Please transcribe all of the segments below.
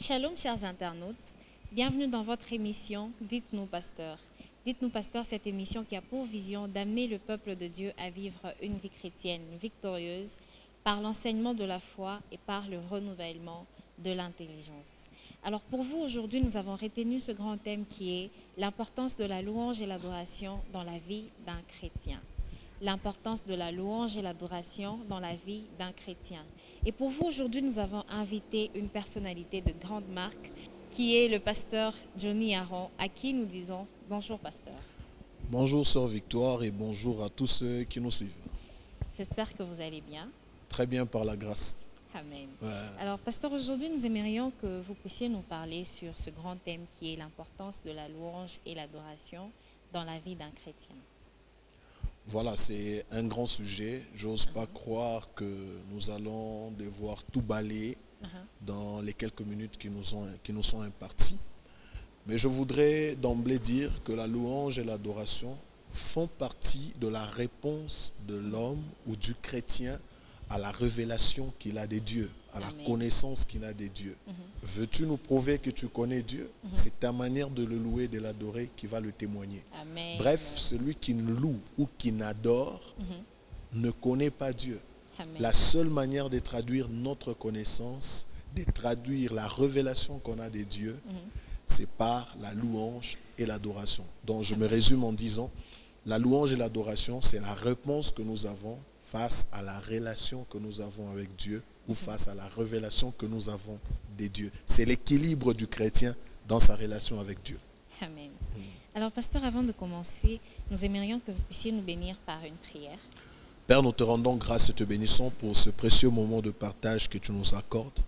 Shalom chers internautes, bienvenue dans votre émission Dites-nous Pasteur. Dites-nous Pasteur, cette émission qui a pour vision d'amener le peuple de Dieu à vivre une vie chrétienne victorieuse par l'enseignement de la foi et par le renouvellement de l'intelligence. Alors pour vous aujourd'hui, nous avons retenu ce grand thème qui est l'importance de la louange et l'adoration dans la vie d'un chrétien. L'importance de la louange et l'adoration dans la vie d'un chrétien. Et pour vous, aujourd'hui, nous avons invité une personnalité de grande marque qui est le pasteur Johnny Aaron, à qui nous disons bonjour pasteur. Bonjour sœur Victoire et bonjour à tous ceux qui nous suivent. J'espère que vous allez bien. Très bien par la grâce. Amen. Ouais. Alors pasteur, aujourd'hui, nous aimerions que vous puissiez nous parler sur ce grand thème qui est l'importance de la louange et l'adoration dans la vie d'un chrétien. Voilà, c'est un grand sujet. J'ose pas croire que nous allons devoir tout balayer dans les quelques minutes qui nous sont imparties. Mais je voudrais d'emblée dire que la louange et l'adoration font partie de la réponse de l'homme ou du chrétien à la révélation qu'il a des dieux, à la connaissance qu'il a des dieux. Veux-tu nous prouver que tu connais Dieu? C'est ta manière de le louer, de l'adorer qui va le témoigner. Amen. Bref, celui qui loue ou qui n'adore ne connaît pas Dieu. Amen. La seule manière de traduire notre connaissance, de traduire la révélation qu'on a des dieux, c'est par la louange et l'adoration. Donc je me résume en disant, la louange et l'adoration, c'est la réponse que nous avons face à la relation que nous avons avec Dieu ou face à la révélation que nous avons des dieux. C'est l'équilibre du chrétien dans sa relation avec Dieu. Amen. Alors pasteur, avant de commencer, nous aimerions que vous puissiez nous bénir par une prière. Père, nous te rendons grâce et te bénissons pour ce précieux moment de partage que tu nous accordes.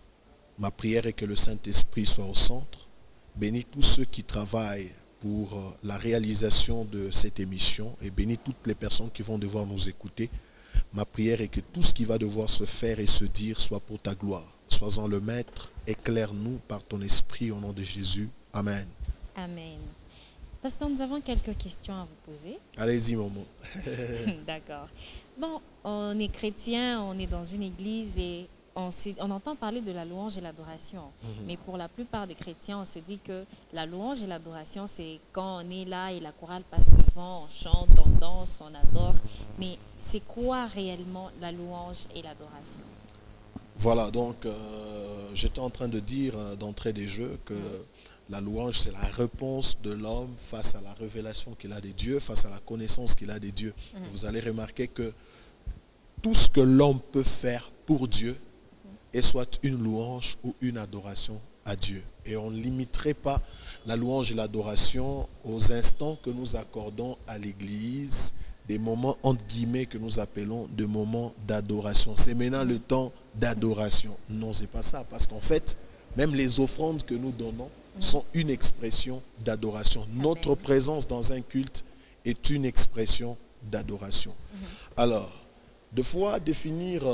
Ma prière est que le Saint-Esprit soit au centre. Bénis tous ceux qui travaillent pour la réalisation de cette émission et bénis toutes les personnes qui vont devoir nous écouter. Ma prière est que tout ce qui va devoir se faire et se dire soit pour ta gloire. Sois-en le maître, éclaire-nous par ton esprit au nom de Jésus. Amen. Amen. Pasteur, nous avons quelques questions à vous poser. Allez-y, maman. D'accord. Bon, on est chrétien, on est dans une église et on entend parler de la louange et l'adoration. Mais pour la plupart des chrétiens, on se dit que la louange et l'adoration, c'est quand on est là et la chorale passe devant, on chante, on danse, on adore. Mais c'est quoi réellement la louange et l'adoration? Voilà, donc j'étais en train de dire d'entrée des jeux que la louange, c'est la réponse de l'homme face à la révélation qu'il a des dieux, face à la connaissance qu'il a des dieux. Vous allez remarquer que tout ce que l'homme peut faire pour Dieu est soit une louange ou une adoration à Dieu. Et on ne limiterait pas la louange et l'adoration aux instants que nous accordons à l'église, des moments entre guillemets que nous appelons de moments d'adoration. C'est maintenant le temps d'adoration. Non, c'est pas ça, parce qu'en fait, même les offrandes que nous donnons sont une expression d'adoration. Notre présence dans un culte est une expression d'adoration. Alors, de fois, définir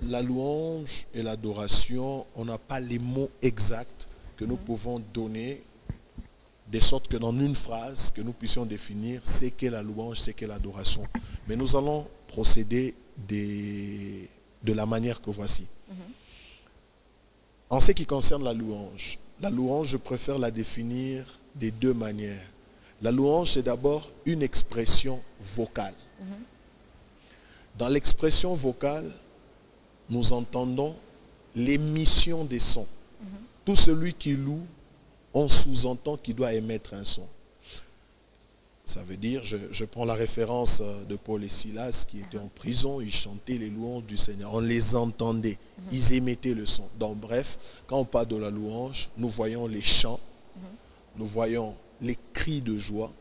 la louange et l'adoration, on n'a pas les mots exacts que nous pouvons donner, de sorte que dans une phrase, que nous puissions définir ce qu'est la louange, ce qu'est l'adoration. Mais nous allons procéder de la manière que voici. En ce qui concerne la louange, je préfère la définir de deux manières. La louange, c'est d'abord une expression vocale. Dans l'expression vocale, nous entendons l'émission des sons. Tout celui qui loue, on sous-entend qu'il doit émettre un son. Ça veut dire, je prends la référence de Paul et Silas qui étaient en prison, ils chantaient les louanges du Seigneur. On les entendait, ils émettaient le son. Donc bref, quand on parle de la louange, nous voyons les chants, nous voyons les cris de joie.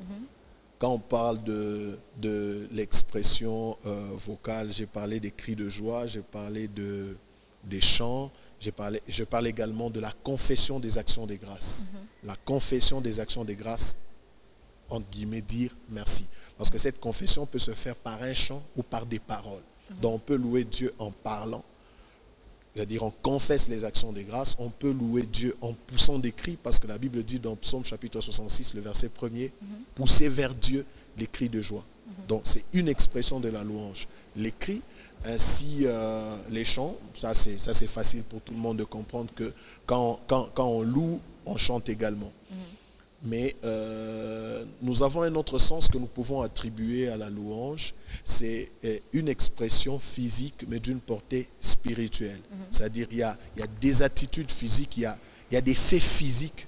Quand on parle de l'expression vocale, j'ai parlé des cris de joie, j'ai parlé des chants, je parle également de la confession des actions des grâces. La confession des actions des grâces, entre guillemets, dire merci. Parce que cette confession peut se faire par un chant ou par des paroles. Donc on peut louer Dieu en parlant, c'est-à-dire on confesse les actions des grâces. On peut louer Dieu en poussant des cris, parce que la Bible dit dans Psaume chapitre 66, le verset 1er, poussez vers Dieu les cris de joie. Donc c'est une expression de la louange. Les cris, Ainsi, les chants, ça c'est facile pour tout le monde de comprendre que quand on loue, on chante également. Mais nous avons un autre sens que nous pouvons attribuer à la louange. C'est une expression physique, mais d'une portée spirituelle. C'est-à-dire il y a des attitudes physiques, il y a des faits physiques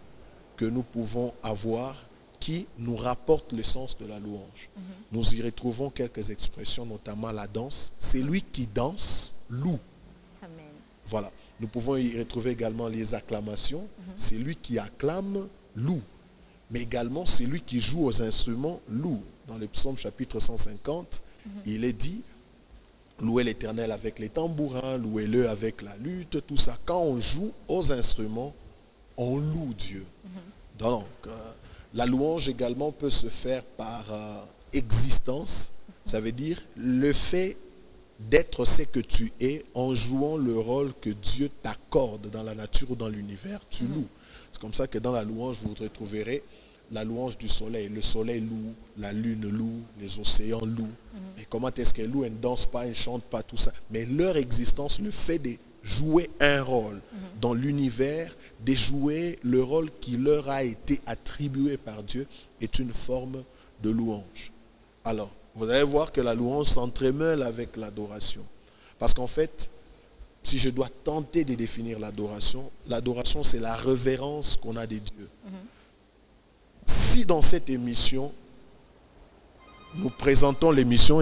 que nous pouvons avoir qui nous rapportent le sens de la louange. Nous y retrouvons quelques expressions, notamment la danse. C'est lui qui danse, loue. Amen. Voilà. Nous pouvons y retrouver également les acclamations. C'est lui qui acclame, loue. Mais également, c'est lui qui joue aux instruments, loue. Dans le psaume chapitre 150, il est dit, louez l'Éternel avec les tambourins, louez-le avec la lutte, tout ça. Quand on joue aux instruments, on loue Dieu. Donc, la louange également peut se faire par existence. Ça veut dire le fait d'être ce que tu es en jouant le rôle que Dieu t'accorde dans la nature ou dans l'univers, tu loues. C'est comme ça que dans la louange, vous retrouverez la louange du soleil. Le soleil loue, la lune loue, les océans louent. Et comment est-ce qu'elles louent? Elles ne dansent pas, elles ne chantent pas, tout ça. Mais leur existence, le fait de jouer un rôle dans l'univers, de jouer le rôle qui leur a été attribué par Dieu, est une forme de louange. Alors, vous allez voir que la louange s'entremêle avec l'adoration. Parce qu'en fait, si je dois tenter de définir l'adoration c'est la révérence qu'on a des dieux. Si dans cette émission, nous présentons l'émission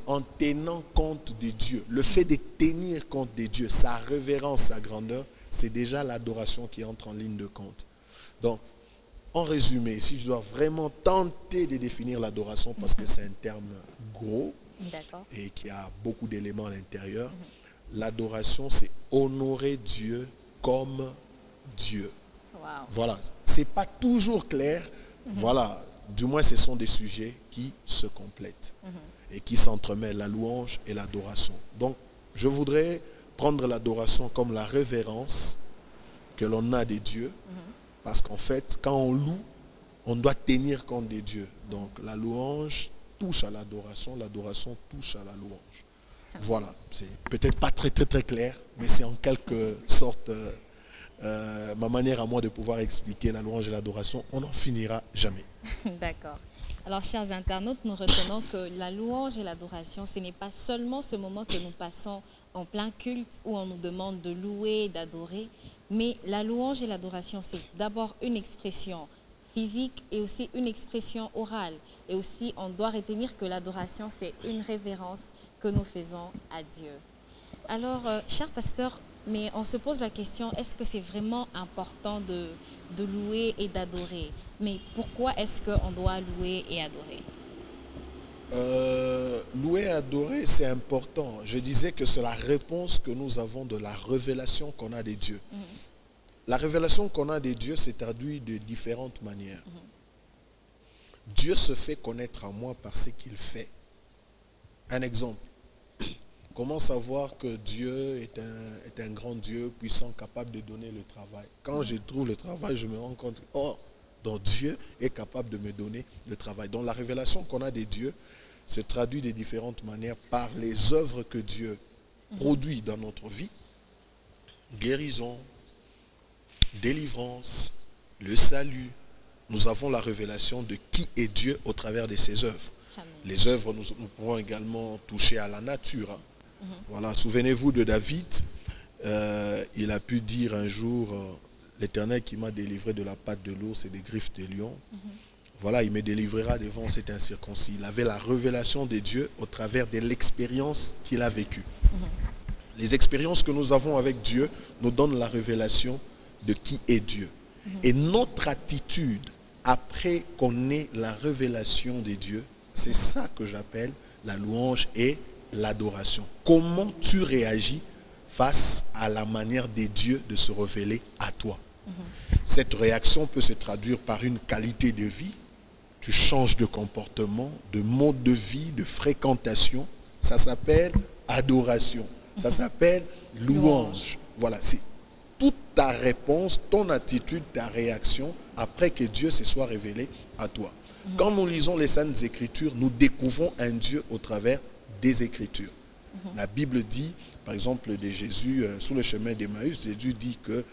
en tenant compte de Dieu. Le fait de tenir compte de Dieu, sa révérence, sa grandeur, c'est déjà l'adoration qui entre en ligne de compte. Donc, en résumé, si je dois vraiment tenter de définir l'adoration, parce que c'est un terme gros et qui a beaucoup d'éléments à l'intérieur, l'adoration, c'est honorer Dieu comme Dieu. Voilà, c'est pas toujours clair. Voilà, du moins ce sont des sujets qui se complètent et qui s'entremêlent, la louange et l'adoration. Donc, je voudrais prendre l'adoration comme la révérence que l'on a des dieux, parce qu'en fait, quand on loue, on doit tenir compte des dieux. Donc, la louange touche à l'adoration touche à la louange. Voilà, c'est peut-être pas très clair, mais c'est en quelque sorte ma manière à moi de pouvoir expliquer la louange et l'adoration. On n'en finira jamais. D'accord. Alors, chers internautes, nous retenons que la louange et l'adoration, ce n'est pas seulement ce moment que nous passons en plein culte où on nous demande de louer, d'adorer, mais la louange et l'adoration, c'est d'abord une expression physique et aussi une expression orale. Et aussi, on doit retenir que l'adoration, c'est une révérence que nous faisons à Dieu. Alors, cher pasteur, mais on se pose la question, est-ce que c'est vraiment important de louer et d'adorer? Mais pourquoi est-ce qu'on doit louer et adorer? Louer et adorer, c'est important. Je disais que c'est la réponse que nous avons de la révélation qu'on a des dieux. La révélation qu'on a des dieux se traduit de différentes manières. Dieu se fait connaître à moi par ce qu'il fait. Un exemple. Comment savoir que Dieu est un grand Dieu puissant, capable de donner le travail? Quand je trouve le travail, je me rends compte, donc Dieu est capable de me donner le travail. Donc la révélation qu'on a des dieux se traduit de différentes manières par les œuvres que Dieu produit dans notre vie. Guérison, délivrance, le salut. Nous avons la révélation de qui est Dieu au travers de ses œuvres. Amen. Les œuvres, nous pouvons également toucher à la nature. Voilà, souvenez-vous de David. Il a pu dire un jour, l'Éternel qui m'a délivré de la patte de l'ours et des griffes des lions. Voilà, il me délivrera devant cet incirconcis. Il avait la révélation de Dieu au travers de l'expérience qu'il a vécue. Les expériences que nous avons avec Dieu nous donnent la révélation de qui est Dieu. Et notre attitude, après qu'on ait la révélation de Dieu, c'est ça que j'appelle la louange et l'adoration. Comment tu réagis face à la manière des dieux de se révéler à toi? Cette réaction peut se traduire par une qualité de vie. Tu changes de comportement, de mode de vie, de fréquentation. Ça s'appelle adoration. Ça s'appelle louange. Voilà, c'est toute ta réponse, ton attitude, ta réaction après que Dieu se soit révélé à toi. Quand nous lisons les Saintes Écritures, nous découvrons un Dieu au travers des Écritures. La Bible dit, par exemple, de Jésus, sur le chemin d'Emmaüs, Jésus dit que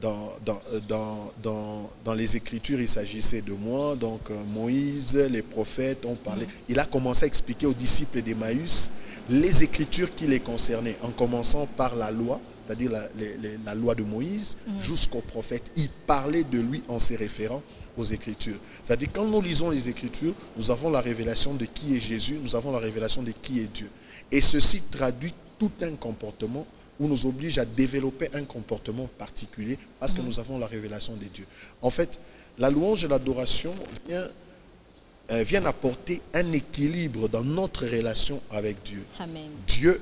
dans les Écritures, il s'agissait de moi. Donc Moïse, les prophètes ont parlé. Il a commencé à expliquer aux disciples d'Emmaüs les Écritures qui les concernaient, en commençant par la loi, c'est-à-dire la loi de Moïse, jusqu'aux prophètes. Il parlait de lui en se référant aux Écritures. C'est-à-dire, quand nous lisons les Écritures, nous avons la révélation de qui est Jésus, nous avons la révélation de qui est Dieu. Et ceci traduit tout un comportement ou nous oblige à développer un comportement particulier parce que nous avons la révélation de Dieu. En fait, la louange et l'adoration viennent apporter un équilibre dans notre relation avec Dieu. Amen. Dieu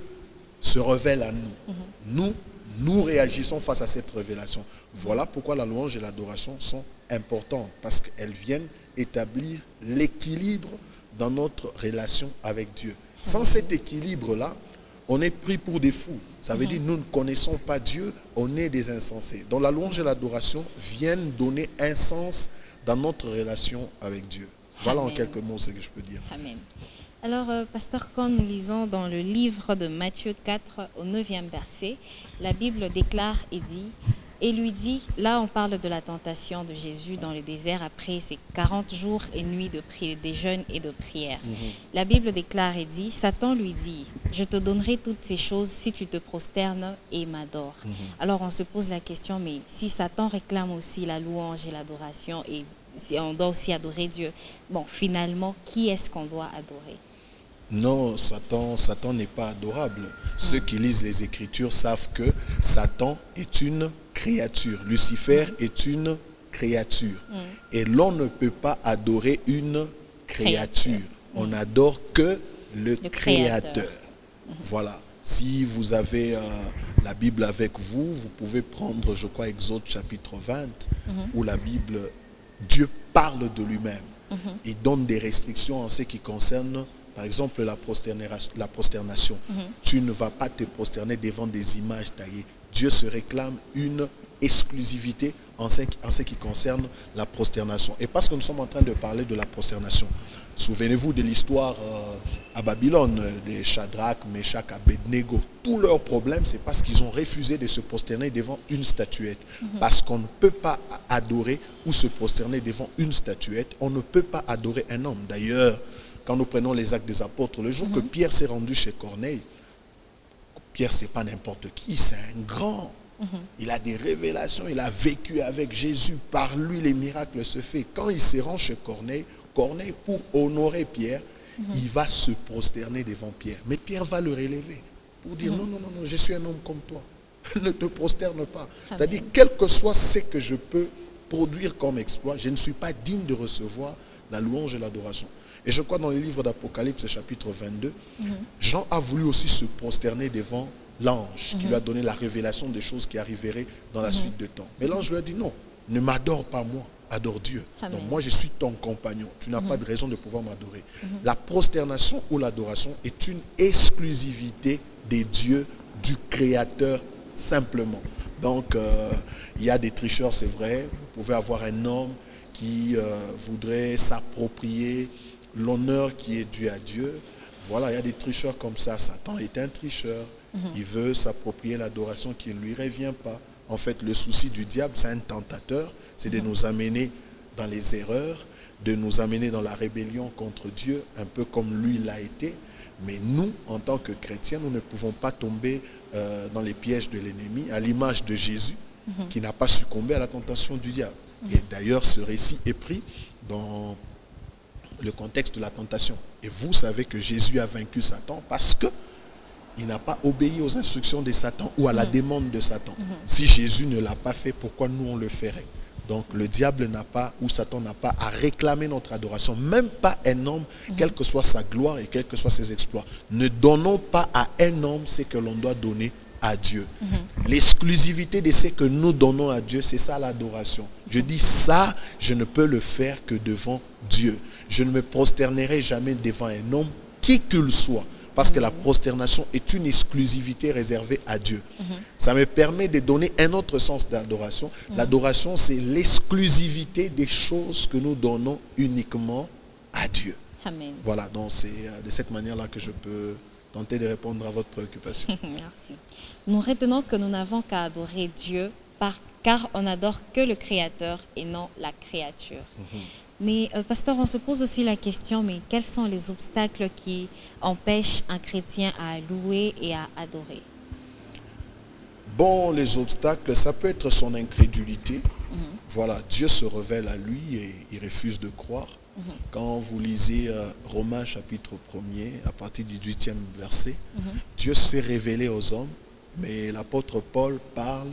se révèle à nous. Nous réagissons face à cette révélation. Voilà pourquoi la louange et l'adoration sont importantes, parce qu'elles viennent établir l'équilibre dans notre relation avec Dieu. Sans cet équilibre-là, on est pris pour des fous. Ça veut dire que nous ne connaissons pas Dieu, on est des insensés. Donc la louange et l'adoration viennent donner un sens dans notre relation avec Dieu. Voilà en quelques mots ce que je peux dire. Amen. Alors, pasteur, quand nous lisons dans le livre de Matthieu 4 au 9e verset, la Bible déclare et lui dit, là on parle de la tentation de Jésus dans le désert après ces 40 jours et nuits de jeûne et de prière. La Bible déclare et dit, Satan lui dit, je te donnerai toutes ces choses si tu te prosternes et m'adores. Alors on se pose la question, mais si Satan réclame aussi la louange et l'adoration et si on doit aussi adorer Dieu, bon, finalement, qui est-ce qu'on doit adorer? Non, Satan n'est pas adorable. Ceux qui lisent les Écritures savent que Satan est une créature. Lucifer est une créature. Et l'on ne peut pas adorer une créature. On n'adore que le Créateur. Voilà. Si vous avez la Bible avec vous, vous pouvez prendre, je crois, Exode chapitre 20, où la Bible, Dieu parle de lui-même. Il donne des restrictions en ce qui concerne, par exemple, la prosternation. Tu ne vas pas te prosterner devant des images taillées. Dieu se réclame une exclusivité en ce qui concerne la prosternation. Et parce que nous sommes en train de parler de la prosternation, souvenez-vous de l'histoire à Babylone, des Shadrach, Meshach, Abednego. Tout leur problème, c'est parce qu'ils ont refusé de se prosterner devant une statuette. Parce qu'on ne peut pas adorer ou se prosterner devant une statuette. On ne peut pas adorer un homme. D'ailleurs, quand nous prenons les Actes des Apôtres, le jour que Pierre s'est rendu chez Corneille, Pierre, ce n'est pas n'importe qui, c'est un grand. Il a des révélations, il a vécu avec Jésus. Par lui, les miracles se font. Quand il se rend chez Corneille, pour honorer Pierre, il va se prosterner devant Pierre. Mais Pierre va le relever pour dire non, je suis un homme comme toi. Ne te prosterne pas. C'est-à-dire, quel que soit ce que je peux produire comme exploit, je ne suis pas digne de recevoir la louange et l'adoration. Et je crois dans le livre d'Apocalypse, chapitre 22, Jean a voulu aussi se prosterner devant l'ange qui lui a donné la révélation des choses qui arriveraient dans la suite de temps. Mais l'ange lui a dit non, ne m'adore pas moi, adore Dieu. Donc moi je suis ton compagnon, tu n'as pas de raison de pouvoir m'adorer. La prosternation ou l'adoration est une exclusivité des dieux, du Créateur simplement. Donc il y a des tricheurs, c'est vrai. Vous pouvez avoir un homme qui voudrait s'approprier l'honneur qui est dû à Dieu. Voilà, il y a des tricheurs comme ça. Satan est un tricheur. Il veut s'approprier l'adoration qui ne lui revient pas. En fait, le souci du diable, c'est un tentateur. C'est de nous amener dans les erreurs, de nous amener dans la rébellion contre Dieu, un peu comme lui l'a été. Mais nous, en tant que chrétiens, nous ne pouvons pas tomber dans les pièges de l'ennemi, à l'image de Jésus, qui n'a pas succombé à la tentation du diable. Et d'ailleurs, ce récit est pris dans le contexte de la tentation. Et vous savez que Jésus a vaincu Satan parce qu'il n'a pas obéi aux instructions de Satan ou à la demande de Satan. Si Jésus ne l'a pas fait, pourquoi nous on le ferait? Donc le diable n'a pas, ou Satan n'a pas à réclamer notre adoration, même pas un homme, quelle que soit sa gloire et quels que soient ses exploits. Ne donnons pas à un homme ce que l'on doit donner à Dieu. L'exclusivité de ce que nous donnons à Dieu, c'est ça l'adoration. Je dis ça, je ne peux le faire que devant Dieu. Je ne me prosternerai jamais devant un homme, qui qu'il soit. Parce que la prosternation est une exclusivité réservée à Dieu. Ça me permet de donner un autre sens d'adoration. L'adoration, c'est l'exclusivité des choses que nous donnons uniquement à Dieu. Amen. Voilà, donc c'est de cette manière-là que je peux tenter de répondre à votre préoccupation. Merci. Nous retenons que nous n'avons qu'à adorer Dieu car on n'adore que le Créateur et non la créature. Mais, pasteur, on se pose aussi la question, mais quels sont les obstacles qui empêchent un chrétien à louer et à adorer? Bon, les obstacles, ça peut être son incrédulité. Voilà, Dieu se révèle à lui et il refuse de croire. Quand vous lisez Romains chapitre 1er, à partir du 8e verset, Dieu s'est révélé aux hommes, mais l'apôtre Paul parle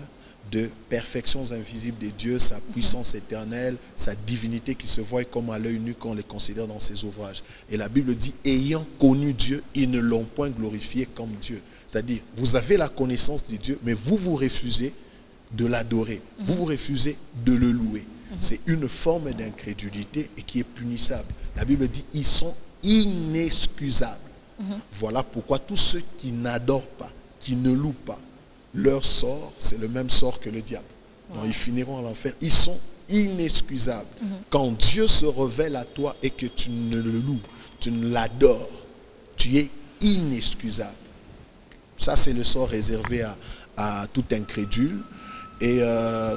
de perfections invisibles de Dieu, sa puissance éternelle, sa divinité qui se voit comme à l'œil nu quand on les considère dans ses ouvrages. Et la Bible dit, ayant connu Dieu, ils ne l'ont point glorifié comme Dieu. C'est-à-dire, vous avez la connaissance de Dieu, mais vous refusez de l'adorer. Vous refusez de le louer. C'est une forme d'incrédulité et qui est punissable. La Bible dit, ils sont inexcusables. Voilà pourquoi tous ceux qui n'adorent pas, qui ne louent pas, leur sort, c'est le même sort que le diable. Donc, ils finiront à l'enfer. Ils sont inexcusables. Quand Dieu se révèle à toi et que tu ne le loues, tu ne l'adores, tu es inexcusable. Ça, c'est le sort réservé à tout incrédule. Et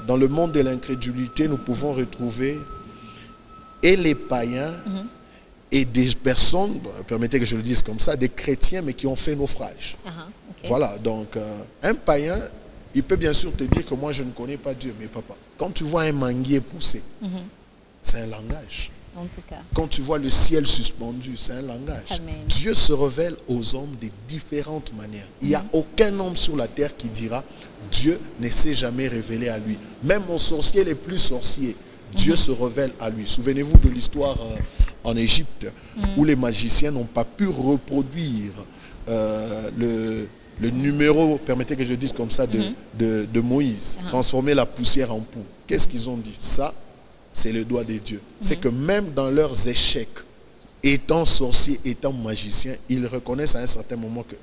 dans le monde de l'incrédulité, nous pouvons retrouver et les païens et des personnes, permettez que je le dise comme ça, des chrétiens, mais qui ont fait naufrage. Voilà, donc un païen, il peut bien sûr te dire que moi je ne connais pas Dieu, mais papa, quand tu vois un manguier pousser, c'est un langage. En tout cas. Quand tu vois le ciel suspendu, c'est un langage. Amen. Dieu se révèle aux hommes de différentes manières. Il n'y a aucun homme sur la terre qui dira Dieu ne s'est jamais révélé à lui. Même aux sorciers les plus sorciers, Dieu se révèle à lui. Souvenez-vous de l'histoire en Égypte où les magiciens n'ont pas pu reproduire le numéro, permettez que je dise comme ça, de Moïse, transformer la poussière en poux. Qu'est-ce qu'ils ont dit? Ça, c'est le doigt de Dieu. C'est que même dans leurs échecs, étant sorciers, étant magiciens, ils reconnaissent à un certain moment que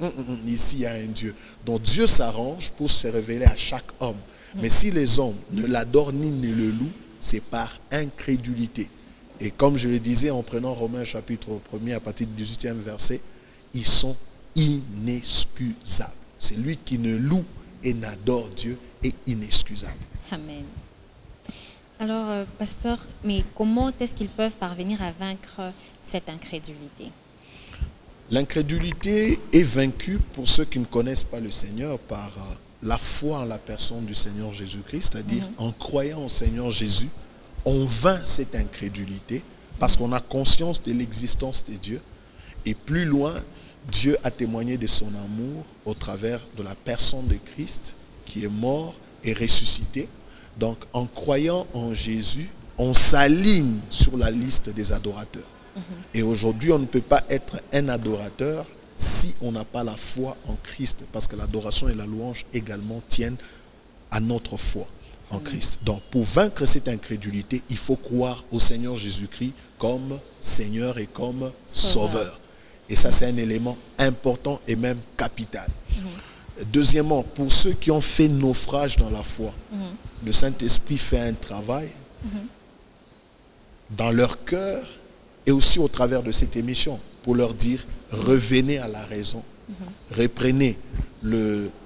ici il y a un Dieu. Donc Dieu s'arrange pour se révéler à chaque homme. Mais si les hommes ne l'adorent ni ne le louent, c'est par incrédulité. Et comme je le disais en prenant Romains chapitre 1er à partir du 18e verset, ils sont inexcusables. C'est lui qui ne loue et n'adore Dieu est inexcusable. Amen. Alors, pasteur, mais comment est-ce qu'ils peuvent parvenir à vaincre cette incrédulité? L'incrédulité est vaincue pour ceux qui ne connaissent pas le Seigneur par la foi en la personne du Seigneur Jésus-Christ, c'est-à-dire en croyant au Seigneur Jésus, on vainc cette incrédulité parce qu'on a conscience de l'existence de Dieu. Et plus loin, Dieu a témoigné de son amour au travers de la personne de Christ qui est mort et ressuscité. Donc, en croyant en Jésus, on s'aligne sur la liste des adorateurs. Et aujourd'hui, on ne peut pas être un adorateur si on n'a pas la foi en Christ, parce que l'adoration et la louange également tiennent à notre foi en Christ. Donc, pour vaincre cette incrédulité, il faut croire au Seigneur Jésus-Christ comme Seigneur et comme Sauveur. Et ça, c'est un élément important et même capital. Deuxièmement, pour ceux qui ont fait naufrage dans la foi, le Saint-Esprit fait un travail dans leur cœur et aussi au travers de cette émission pour leur dire, revenez à la raison, reprenez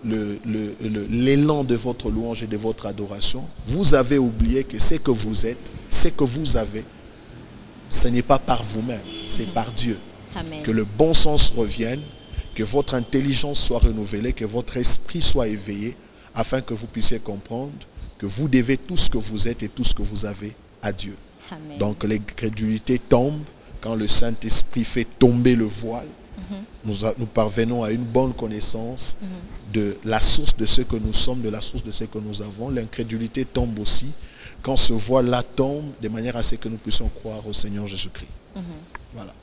l'élan de votre louange et de votre adoration. Vous avez oublié que ce que vous êtes, ce que vous avez, ce n'est pas par vous-même, c'est par Dieu. Amen. Que le bon sens revienne, que votre intelligence soit renouvelée, que votre esprit soit éveillé, afin que vous puissiez comprendre que vous devez tout ce que vous êtes et tout ce que vous avez à Dieu. Amen. Donc l'incrédulité tombe quand le Saint-Esprit fait tomber le voile. Nous parvenons à une bonne connaissance de la source de ce que nous sommes, de la source de ce que nous avons. L'incrédulité tombe aussi quand ce voile-là tombe, de manière à ce que nous puissions croire au Seigneur Jésus-Christ. Voilà.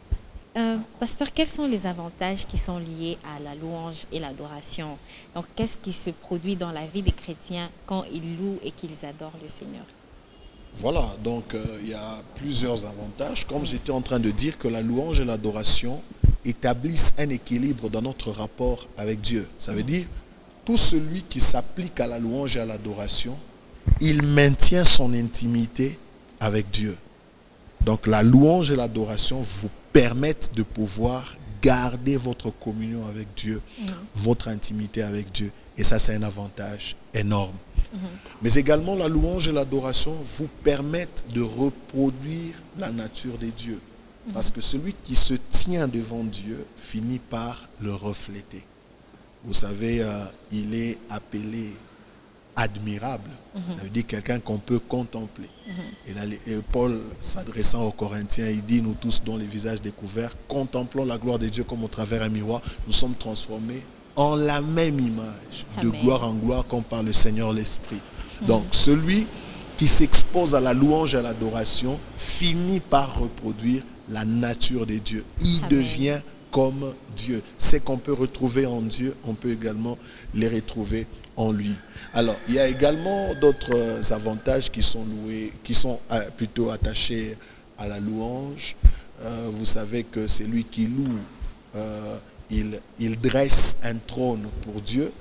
Pasteur, quels sont les avantages qui sont liés à la louange et l'adoration? Donc, qu'est-ce qui se produit dans la vie des chrétiens quand ils louent et qu'ils adorent le Seigneur? Voilà, donc il y a plusieurs avantages. Comme j'étais en train de dire que la louange et l'adoration établissent un équilibre dans notre rapport avec Dieu. Ça veut dire, tout celui qui s'applique à la louange et à l'adoration, il maintient son intimité avec Dieu. Donc la louange et l'adoration vous permettent de pouvoir garder votre communion avec Dieu, votre intimité avec Dieu. Et ça, c'est un avantage énorme. Mais également, la louange et l'adoration vous permettent de reproduire la nature des dieux. Parce que celui qui se tient devant Dieu finit par le refléter. Vous savez, il est appelé admirable. Ça veut dire quelqu'un qu'on peut contempler. Et Paul, s'adressant aux Corinthiens, il dit, nous tous dont les visages découverts, contemplons la gloire de Dieu comme au travers un miroir, nous sommes transformés en la même image, de gloire en gloire, comme par le Seigneur l'Esprit. Donc, celui qui s'expose à la louange et à l'adoration finit par reproduire la nature des dieux. Il devient comme Dieu. Ce qu'on peut retrouver en Dieu, on peut également les retrouver en lui. Alors, il y a également d'autres avantages qui sont plutôt attachés à la louange. Vous savez que c'est lui qui loue. Il dresse un trône pour Dieu.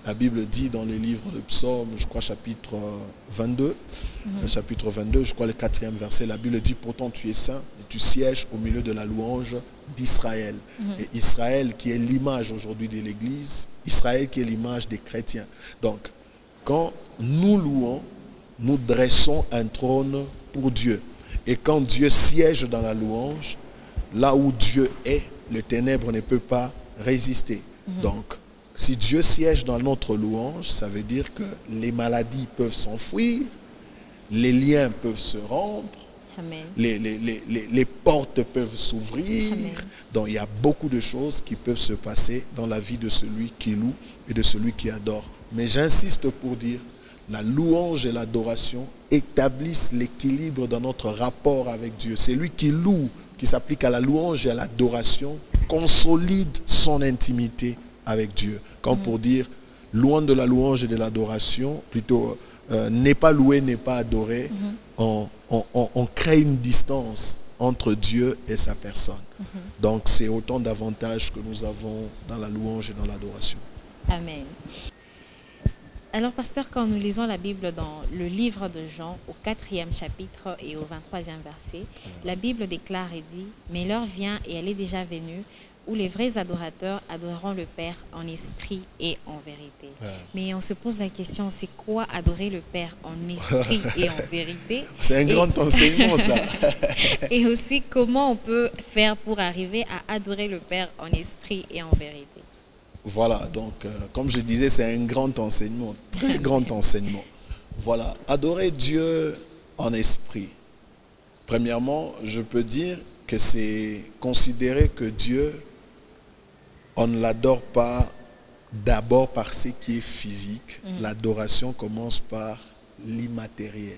La Bible dit dans les livres de Psaumes, je crois chapitre 22, chapitre 22, je crois le 4e verset, la Bible dit, pourtant tu es saint et tu sièges au milieu de la louange d'Israël. Et Israël qui est l'image aujourd'hui de l'Église, Israël qui est l'image des chrétiens. Donc, quand nous louons, nous dressons un trône pour Dieu. Et quand Dieu siège dans la louange, là où Dieu est, le ténèbre ne peut pas résister. Donc, si Dieu siège dans notre louange, ça veut dire que les maladies peuvent s'enfuir, les liens peuvent se rompre, les portes peuvent s'ouvrir. Donc, il y a beaucoup de choses qui peuvent se passer dans la vie de celui qui loue et de celui qui adore. Mais j'insiste pour dire, la louange et l'adoration établissent l'équilibre dans notre rapport avec Dieu. C'est lui qui loue, qui s'applique à la louange et à l'adoration, consolide son intimité avec Dieu. Comme pour dire, loin de la louange et de l'adoration, plutôt, n'est pas loué, n'est pas adoré, on crée une distance entre Dieu et sa personne. Donc c'est autant d'avantages que nous avons dans la louange et dans l'adoration. Amen. Alors, pasteur, quand nous lisons la Bible dans le livre de Jean, au 4e chapitre et au 23e verset, la Bible déclare et dit, « Mais l'heure vient et elle est déjà venue, où les vrais adorateurs adoreront le Père en esprit et en vérité. » Mais on se pose la question, c'est quoi adorer le Père en esprit et en vérité? C'est un grand enseignement, ça. Et aussi, comment on peut faire pour arriver à adorer le Père en esprit et en vérité? Voilà, donc, comme je disais, c'est un grand enseignement, très grand enseignement. Voilà, adorer Dieu en esprit. Premièrement, je peux dire que c'est considérer que Dieu, on ne l'adore pas d'abord par ce qui est physique. L'adoration commence par l'immatériel.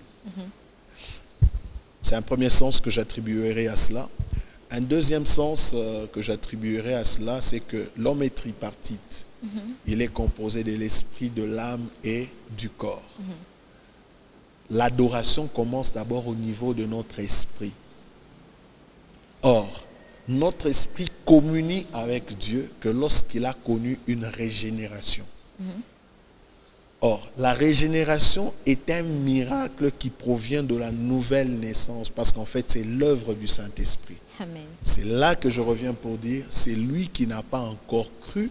C'est un premier sens que j'attribuerai à cela. Un deuxième sens que j'attribuerai à cela, c'est que l'homme est tripartite. Il est composé de l'esprit, de l'âme et du corps. L'adoration commence d'abord au niveau de notre esprit. Or, notre esprit communie avec Dieu que lorsqu'il a connu une régénération. Or, la régénération est un miracle qui provient de la nouvelle naissance, parce qu'en fait, c'est l'œuvre du Saint-Esprit. C'est là que je reviens pour dire, c'est lui qui n'a pas encore cru,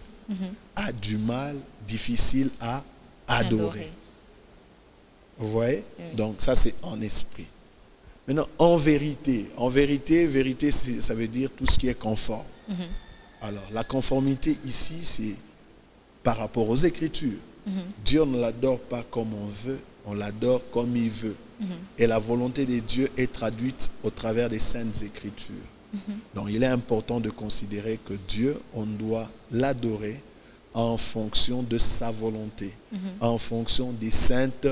a du mal, difficile à adorer. Vous voyez? Donc ça, c'est en esprit. Maintenant, en vérité, vérité, ça veut dire tout ce qui est conforme. Alors, la conformité ici, c'est par rapport aux Écritures. Dieu ne l'adore pas comme on veut, on l'adore comme il veut. Et la volonté de Dieu est traduite au travers des Saintes Écritures. Donc il est important de considérer que Dieu, on doit l'adorer en fonction de sa volonté, en fonction des Saintes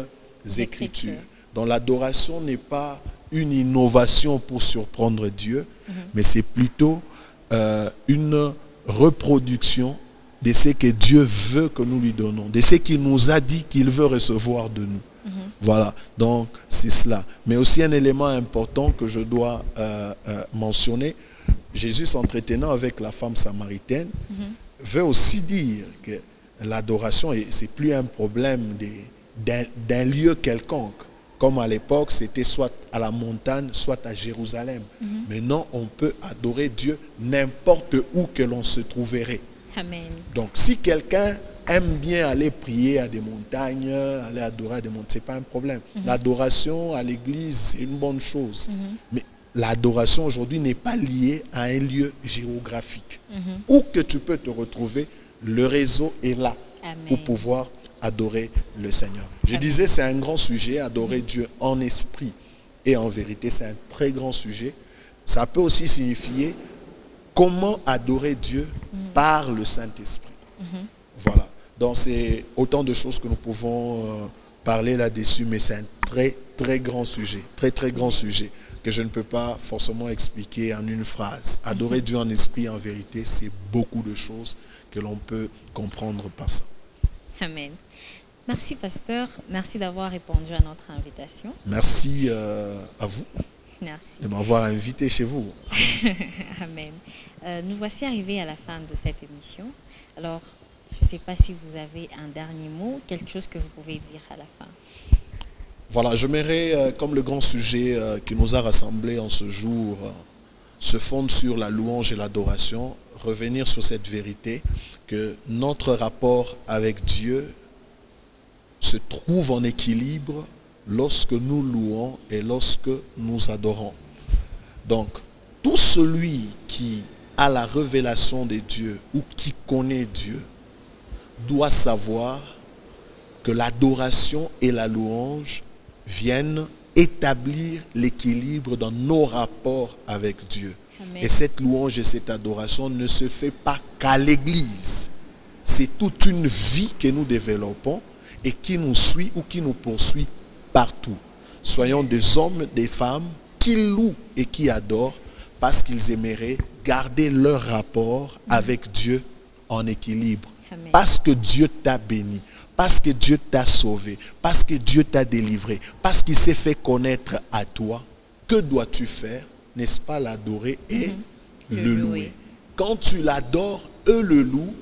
Écritures. Donc l'adoration n'est pas une innovation pour surprendre Dieu, mais c'est plutôt une reproduction de ce que Dieu veut que nous lui donnons, de ce qu'il nous a dit qu'il veut recevoir de nous. Voilà, donc c'est cela. Mais aussi un élément important que je dois mentionner, Jésus s'entretenant avec la femme samaritaine, veut aussi dire que l'adoration, c'est plus un problème d'un lieu quelconque, Comme à l'époque, c'était soit à la montagne, soit à Jérusalem. Maintenant, on peut adorer Dieu n'importe où que l'on se trouverait. Amen. Donc, si quelqu'un aime bien aller prier à des montagnes, aller adorer à des montagnes, ce n'est pas un problème. L'adoration à l'église, c'est une bonne chose. Mais l'adoration aujourd'hui n'est pas liée à un lieu géographique. Où que tu peux te retrouver, le réseau est là. Amen. Pour pouvoir adorer le Seigneur. Je disais, c'est un grand sujet, adorer Dieu en esprit et en vérité, c'est un très grand sujet. Ça peut aussi signifier comment adorer Dieu par le Saint-Esprit. Voilà. Donc c'est autant de choses que nous pouvons parler là-dessus, mais c'est un très, très grand sujet, très, très grand sujet que je ne peux pas forcément expliquer en une phrase. Adorer Dieu en esprit et en vérité, c'est beaucoup de choses que l'on peut comprendre par ça. Amen. Merci, pasteur. Merci d'avoir répondu à notre invitation. Merci à vous. Merci. De m'avoir invité chez vous. Amen. Nous voici arrivés à la fin de cette émission. Alors, je ne sais pas si vous avez un dernier mot, quelque chose que vous pouvez dire à la fin. Voilà, j'aimerais, comme le grand sujet qui nous a rassemblés en ce jour se fonde sur la louange et l'adoration, revenir sur cette vérité que notre rapport avec Dieu se trouve en équilibre lorsque nous louons et lorsque nous adorons. Donc, tout celui qui a la révélation de Dieu ou qui connaît Dieu doit savoir que l'adoration et la louange viennent établir l'équilibre dans nos rapports avec Dieu. Amen. Et cette louange et cette adoration ne se fait pas qu'à l'église. C'est toute une vie que nous développons et qui nous suit ou qui nous poursuit partout. Soyons des hommes, des femmes qui louent et qui adorent parce qu'ils aimeraient garder leur rapport avec Dieu en équilibre. Amen. Parce que Dieu t'a béni, parce que Dieu t'a sauvé, parce que Dieu t'a délivré, parce qu'il s'est fait connaître à toi. Que dois-tu faire? N'est-ce pas l'adorer et le louer? Quand tu l'adores et le loues,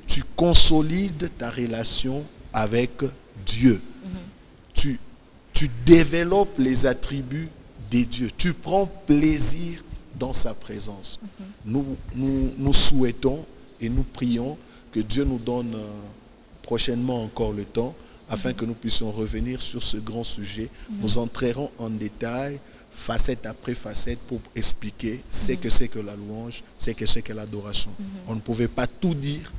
tu consolides ta relation avec Dieu. Tu développes les attributs de Dieu. Tu prends plaisir dans sa présence. Nous souhaitons et nous prions que Dieu nous donne prochainement encore le temps afin que nous puissions revenir sur ce grand sujet. Nous entrerons en détail, facette après facette, pour expliquer ce que c'est que la louange, ce que c'est que l'adoration. On ne pouvait pas tout dire.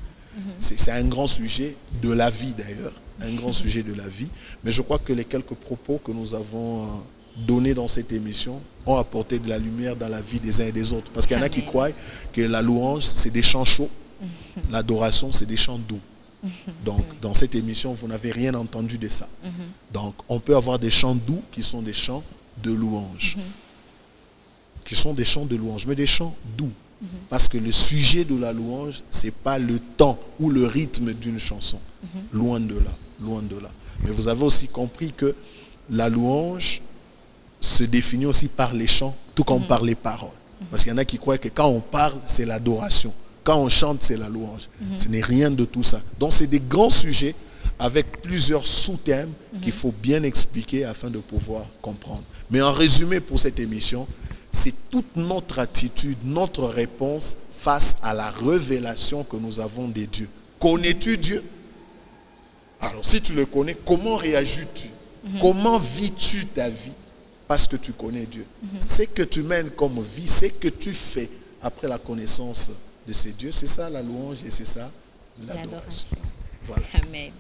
C'est un grand sujet de la vie d'ailleurs, un grand sujet de la vie. Mais je crois que les quelques propos que nous avons donnés dans cette émission ont apporté de la lumière dans la vie des uns et des autres. Parce qu'il y en a qui croient que la louange, c'est des chants chauds, l'adoration, c'est des chants doux. Donc, dans cette émission, vous n'avez rien entendu de ça. Donc, on peut avoir des chants doux qui sont des chants de louange. Qui sont des chants de louange, mais des chants doux. Parce que le sujet de la louange, ce n'est pas le temps ou le rythme d'une chanson. Loin de là, loin de là. Mais vous avez aussi compris que la louange se définit aussi par les chants, tout comme par les paroles. Parce qu'il y en a qui croient que quand on parle, c'est l'adoration. Quand on chante, c'est la louange. Ce n'est rien de tout ça. Donc c'est des grands sujets avec plusieurs sous-thèmes qu'il faut bien expliquer afin de pouvoir comprendre. Mais en résumé pour cette émission, c'est toute notre attitude, notre réponse face à la révélation que nous avons de Dieu. Connais-tu Dieu? Alors si tu le connais, comment réagis-tu? Comment vis-tu ta vie? Parce que tu connais Dieu. Ce que tu mènes comme vie, ce que tu fais après la connaissance de ces dieux, c'est ça la louange et c'est ça l'adoration. Voilà. Amen.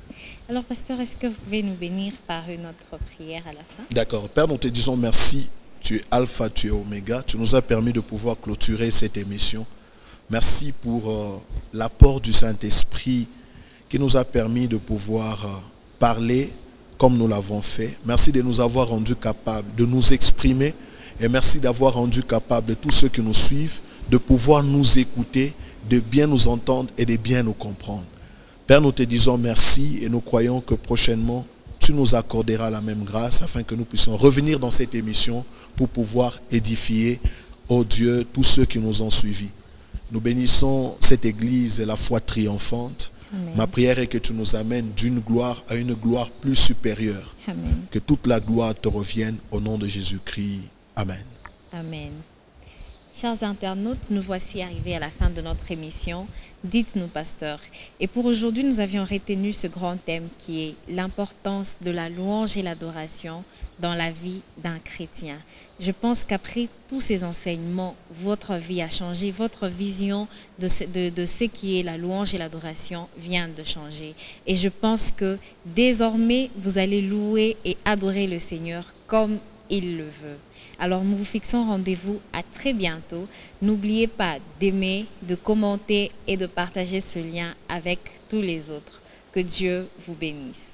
Alors pasteur, est-ce que vous pouvez nous bénir par une autre prière à la fin? D'accord. Père, nous te disons merci. Tu es Alpha, tu es Oméga. Tu nous as permis de pouvoir clôturer cette émission. Merci pour l'apport du Saint-Esprit qui nous a permis de pouvoir parler comme nous l'avons fait. Merci de nous avoir rendus capables de nous exprimer. Et merci d'avoir rendu capables de tous ceux qui nous suivent de pouvoir nous écouter, de bien nous entendre et de bien nous comprendre. Père, nous te disons merci et nous croyons que prochainement, tu nous accorderas la même grâce afin que nous puissions revenir dans cette émission pour pouvoir édifier, ô Dieu, tous ceux qui nous ont suivis. Nous bénissons cette église et la foi triomphante. Amen. Ma prière est que tu nous amènes d'une gloire à une gloire plus supérieure. Amen. Que toute la gloire te revienne au nom de Jésus-Christ. Amen. Amen. Chers internautes, nous voici arrivés à la fin de notre émission. Dites-nous, pasteur. Et pour aujourd'hui, nous avions retenu ce grand thème qui est l'importance de la louange et l'adoration dans la vie d'un chrétien. Je pense qu'après tous ces enseignements, votre vie a changé, votre vision de ce qui est la louange et l'adoration vient de changer. Et je pense que désormais, vous allez louer et adorer le Seigneur comme il le veut. Alors nous vous fixons rendez-vous à très bientôt. N'oubliez pas d'aimer, de commenter et de partager ce lien avec tous les autres. Que Dieu vous bénisse.